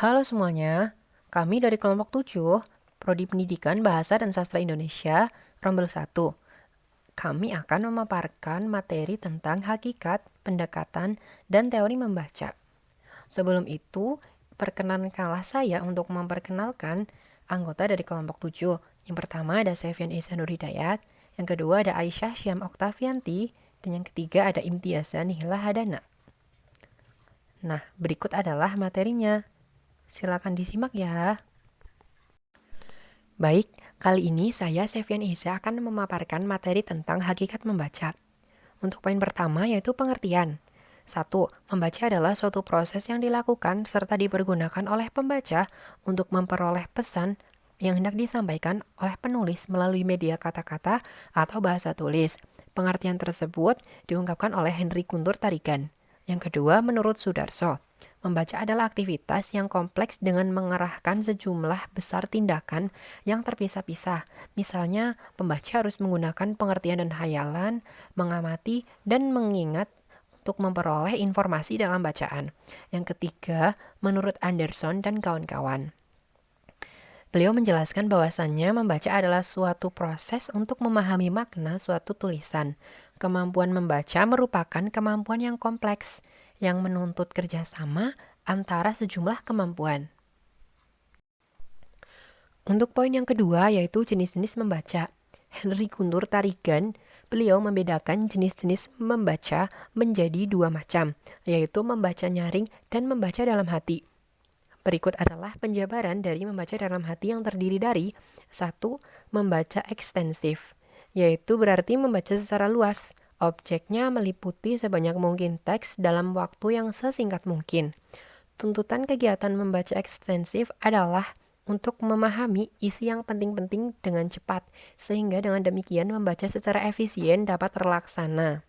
Halo semuanya, kami dari kelompok 7, Prodi Pendidikan Bahasa dan Sastra Indonesia, Rombel 1. Kami akan memaparkan materi tentang hakikat, pendekatan, dan teori membaca. Sebelum itu, perkenankanlah saya untuk memperkenalkan anggota dari kelompok 7. Yang pertama ada Sefian Ihsanur Hidayat, yang kedua ada Aisyah Syam Oktavianti, dan yang ketiga ada Imtiazah Nihla Hadana. Nah, berikut adalah materinya. Silakan disimak ya. Baik, kali ini saya Sefian Iza akan memaparkan materi tentang hakikat membaca. Untuk poin pertama yaitu pengertian. 1. Membaca adalah suatu proses yang dilakukan serta dipergunakan oleh pembaca untuk memperoleh pesan yang hendak disampaikan oleh penulis melalui media kata-kata atau bahasa tulis. Pengertian tersebut diungkapkan oleh Henry Guntur Tarigan. Yang kedua, menurut Sudarso, membaca adalah aktivitas yang kompleks dengan mengerahkan sejumlah besar tindakan yang terpisah-pisah. Misalnya, pembaca harus menggunakan pengertian dan hayalan, mengamati, dan mengingat untuk memperoleh informasi dalam bacaan. Yang ketiga, menurut Anderson dan kawan-kawan, beliau menjelaskan bahwasannya membaca adalah suatu proses untuk memahami makna suatu tulisan. Kemampuan membaca merupakan kemampuan yang kompleks, yang menuntut kerjasama antara sejumlah kemampuan. Untuk poin yang kedua yaitu jenis-jenis membaca. Henry Guntur Tarigan, beliau membedakan jenis-jenis membaca menjadi dua macam, yaitu membaca nyaring dan membaca dalam hati. Berikut adalah penjabaran dari membaca dalam hati yang terdiri dari 1. Membaca ekstensif, yaitu berarti membaca secara luas. Objeknya meliputi sebanyak mungkin teks dalam waktu yang sesingkat mungkin. Tuntutan kegiatan membaca ekstensif adalah untuk memahami isi yang penting-penting dengan cepat, sehingga dengan demikian membaca secara efisien dapat terlaksana.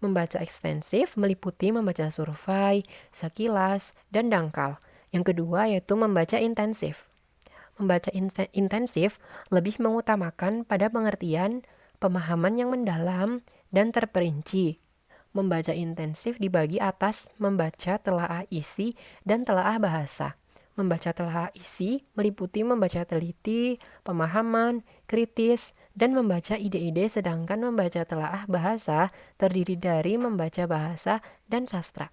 Membaca ekstensif meliputi membaca survei, sekilas, dan dangkal. Yang kedua yaitu membaca intensif. Membaca intensif lebih mengutamakan pada pengertian, pemahaman yang mendalam, dan terperinci. Membaca intensif dibagi atas membaca telaah isi dan telaah bahasa. Membaca telaah isi meliputi membaca teliti, pemahaman, kritis, dan membaca ide-ide, sedangkan membaca telaah bahasa terdiri dari membaca bahasa dan sastra.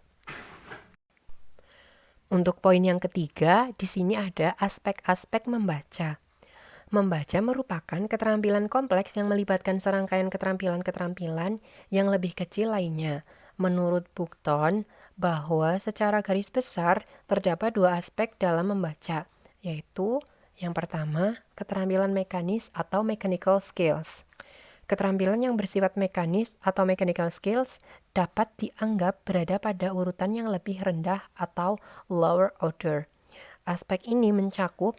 Untuk poin yang ketiga, di sini ada aspek-aspek membaca. Membaca merupakan keterampilan kompleks yang melibatkan serangkaian keterampilan-keterampilan yang lebih kecil lainnya. Menurut Bukton, bahwa secara garis besar terdapat dua aspek dalam membaca, yaitu yang pertama, keterampilan mekanis atau mechanical skills. Keterampilan yang bersifat mekanis atau mechanical skills dapat dianggap berada pada urutan yang lebih rendah atau lower order. Aspek ini mencakup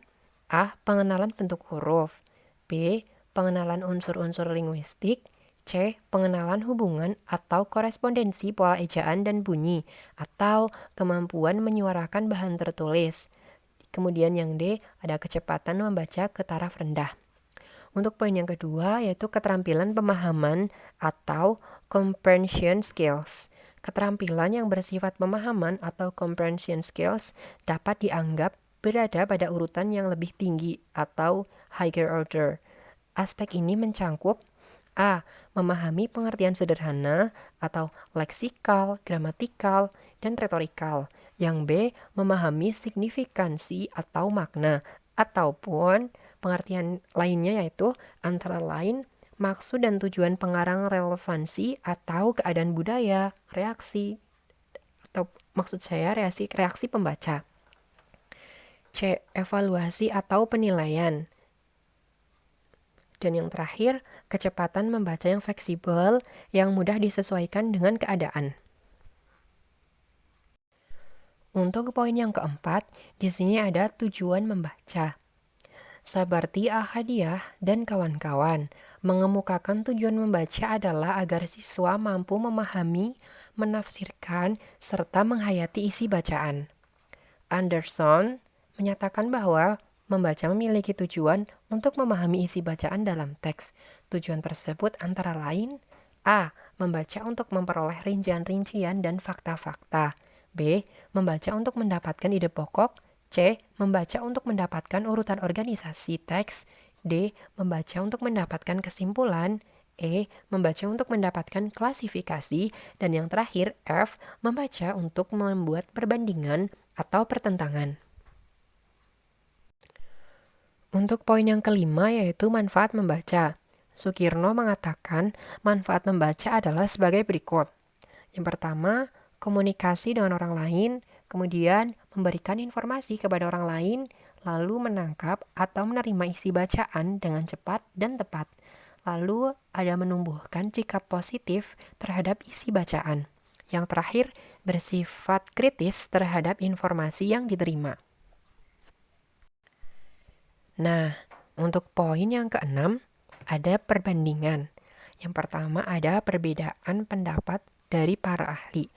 A. Pengenalan bentuk huruf, B. Pengenalan unsur-unsur linguistik, C. Pengenalan hubungan atau korespondensi pola ejaan dan bunyi, atau kemampuan menyuarakan bahan tertulis. Kemudian yang D, ada kecepatan membaca ke taraf rendah. Untuk poin yang kedua yaitu keterampilan pemahaman atau comprehension skills. Keterampilan yang bersifat pemahaman atau comprehension skills dapat dianggap berada pada urutan yang lebih tinggi atau higher order. Aspek ini mencangkup A. Memahami pengertian sederhana atau leksikal, gramatikal, dan retorikal. Yang B. Memahami signifikansi atau makna, ataupun pengertian lainnya yaitu antara lain maksud dan tujuan pengarang, relevansi atau keadaan budaya, reaksi, atau maksud saya reaksi pembaca. C. Evaluasi atau penilaian. Dan yang terakhir, kecepatan membaca yang fleksibel, yang mudah disesuaikan dengan keadaan. Untuk poin yang keempat, di sini ada tujuan membaca. Sabarti Ahadiah dan kawan-kawan mengemukakan tujuan membaca adalah agar siswa mampu memahami, menafsirkan, serta menghayati isi bacaan. Anderson menyatakan bahwa membaca memiliki tujuan untuk memahami isi bacaan dalam teks. Tujuan tersebut antara lain A. Membaca untuk memperoleh rincian-rincian dan fakta-fakta. B. Membaca untuk mendapatkan ide pokok. C. Membaca untuk mendapatkan urutan organisasi teks. D. Membaca untuk mendapatkan kesimpulan. E. Membaca untuk mendapatkan klasifikasi. Dan yang terakhir, F. Membaca untuk membuat perbandingan atau pertentangan. Untuk poin yang kelima yaitu manfaat membaca. Sukirno mengatakan manfaat membaca adalah sebagai berikut. Yang pertama, komunikasi dengan orang lain, kemudian memberikan informasi kepada orang lain, lalu menangkap atau menerima isi bacaan dengan cepat dan tepat. Lalu ada menumbuhkan sikap positif terhadap isi bacaan. Yang terakhir, bersifat kritis terhadap informasi yang diterima. Nah, untuk poin yang keenam, ada perbandingan. Yang pertama ada perbedaan pendapat dari para ahli.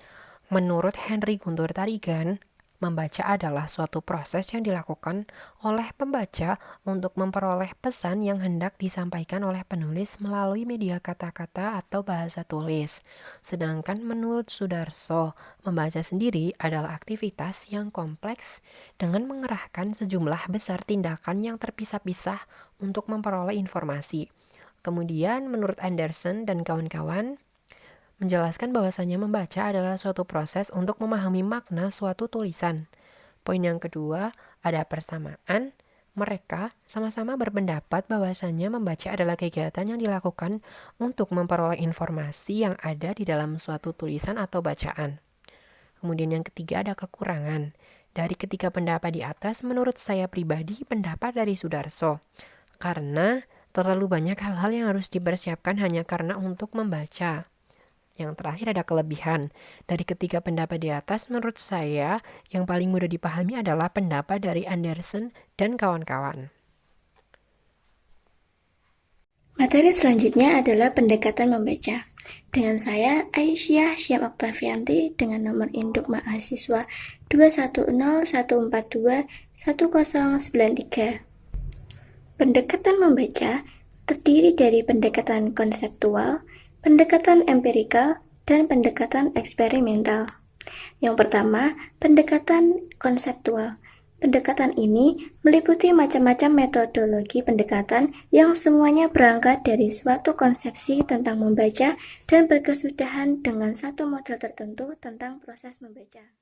Menurut Henry Guntur Tarigan, membaca adalah suatu proses yang dilakukan oleh pembaca untuk memperoleh pesan yang hendak disampaikan oleh penulis melalui media kata-kata atau bahasa tulis. Sedangkan menurut Sudarso, membaca sendiri adalah aktivitas yang kompleks dengan mengerahkan sejumlah besar tindakan yang terpisah-pisah untuk memperoleh informasi. Kemudian menurut Anderson dan kawan-kawan, menjelaskan bahwasanya membaca adalah suatu proses untuk memahami makna suatu tulisan. Poin yang kedua, ada persamaan. Mereka sama-sama berpendapat bahwasanya membaca adalah kegiatan yang dilakukan untuk memperoleh informasi yang ada di dalam suatu tulisan atau bacaan. Kemudian yang ketiga ada kekurangan. Dari ketiga pendapat di atas, menurut saya pribadi pendapat dari Sudarso. Karena terlalu banyak hal-hal yang harus dipersiapkan hanya karena untuk membaca. Yang terakhir ada kelebihan. Dari ketiga pendapat di atas, menurut saya yang paling mudah dipahami adalah pendapat dari Anderson dan kawan-kawan. Materi selanjutnya adalah pendekatan membaca. Dengan saya, Aisyah Syam Oktavianti dengan nomor induk mahasiswa 21014211093. Pendekatan membaca terdiri dari pendekatan konseptual, pendekatan empirikal, dan pendekatan eksperimental. Yang pertama, pendekatan konseptual. Pendekatan ini meliputi macam-macam metodologi pendekatan yang semuanya berangkat dari suatu konsepsi tentang membaca dan berkesudahan dengan satu model tertentu tentang proses membaca.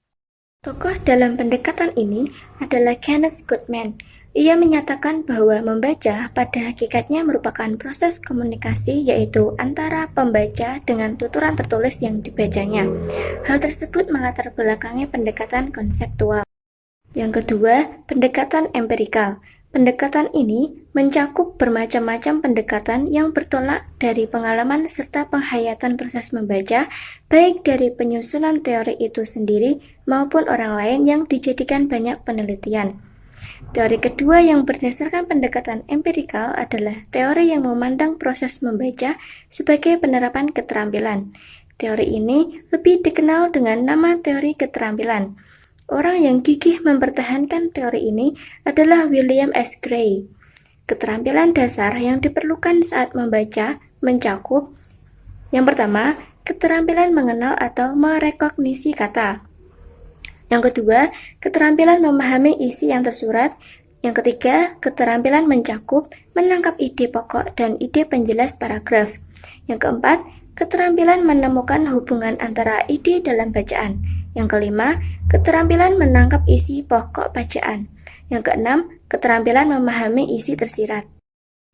Tokoh dalam pendekatan ini adalah Kenneth Goodman. Ia menyatakan bahwa membaca pada hakikatnya merupakan proses komunikasi yaitu antara pembaca dengan tuturan tertulis yang dibacanya. Hal tersebut melatar belakangi pendekatan konseptual. Yang kedua, pendekatan empirikal. Pendekatan ini mencakup bermacam-macam pendekatan yang bertolak dari pengalaman serta penghayatan proses membaca, baik dari penyusunan teori itu sendiri maupun orang lain yang dijadikan banyak penelitian. Teori kedua yang berdasarkan pendekatan empirikal adalah teori yang memandang proses membaca sebagai penerapan keterampilan. Teori ini lebih dikenal dengan nama teori keterampilan. Orang yang gigih mempertahankan teori ini adalah William S. Gray. Keterampilan dasar yang diperlukan saat membaca mencakup yang pertama, keterampilan mengenal atau merekognisi kata. Yang kedua, keterampilan memahami isi yang tersurat. Yang ketiga, keterampilan mencakup, menangkap ide pokok dan ide penjelas paragraf. Yang keempat, keterampilan menemukan hubungan antara ide dalam bacaan. Yang kelima, keterampilan menangkap isi pokok bacaan. Yang keenam, keterampilan memahami isi tersirat.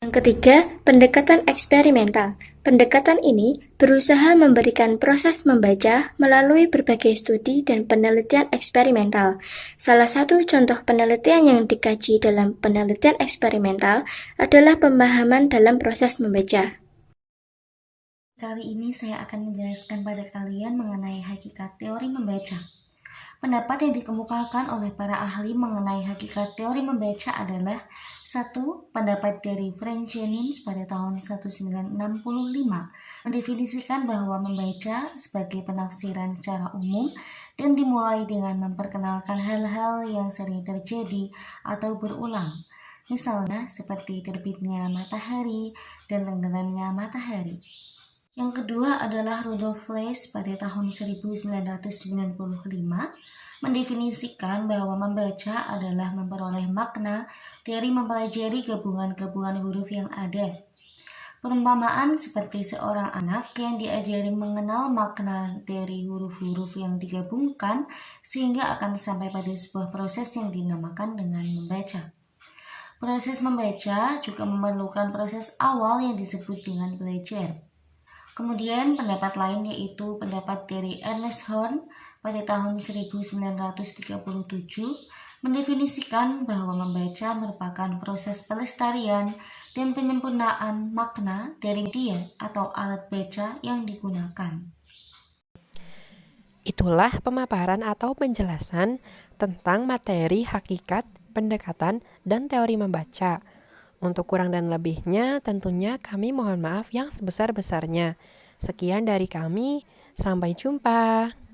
Yang ketiga, pendekatan eksperimental. Pendekatan ini berusaha memberikan proses membaca melalui berbagai studi dan penelitian eksperimental. Salah satu contoh penelitian yang dikaji dalam penelitian eksperimental adalah pemahaman dalam proses membaca. Kali ini saya akan menjelaskan pada kalian mengenai hakikat teori membaca. Pendapat yang dikemukakan oleh para ahli mengenai hakikat teori membaca adalah: 1. Pendapat dari Frank Jennings pada tahun 1965 mendefinisikan bahwa membaca sebagai penafsiran secara umum dan dimulai dengan memperkenalkan hal-hal yang sering terjadi atau berulang, misalnya seperti terbitnya matahari dan tenggelamnya matahari. Yang kedua adalah Rudolf Fleiss pada tahun 1995 mendefinisikan bahwa membaca adalah memperoleh makna dari mempelajari gabungan-gabungan huruf yang ada. Perumpamaan seperti seorang anak yang diajari mengenal makna dari huruf-huruf yang digabungkan sehingga akan sampai pada sebuah proses yang dinamakan dengan membaca. Proses membaca juga memerlukan proses awal yang disebut dengan belajar. Kemudian pendapat lain yaitu pendapat dari Ernest Horn pada tahun 1937 mendefinisikan bahwa membaca merupakan proses pelestarian dan penyempurnaan makna dari media atau alat baca yang digunakan. Itulah pemaparan atau penjelasan tentang materi, hakikat, pendekatan, dan teori membaca. Untuk kurang dan lebihnya, tentunya kami mohon maaf yang sebesar-besarnya. Sekian dari kami, sampai jumpa.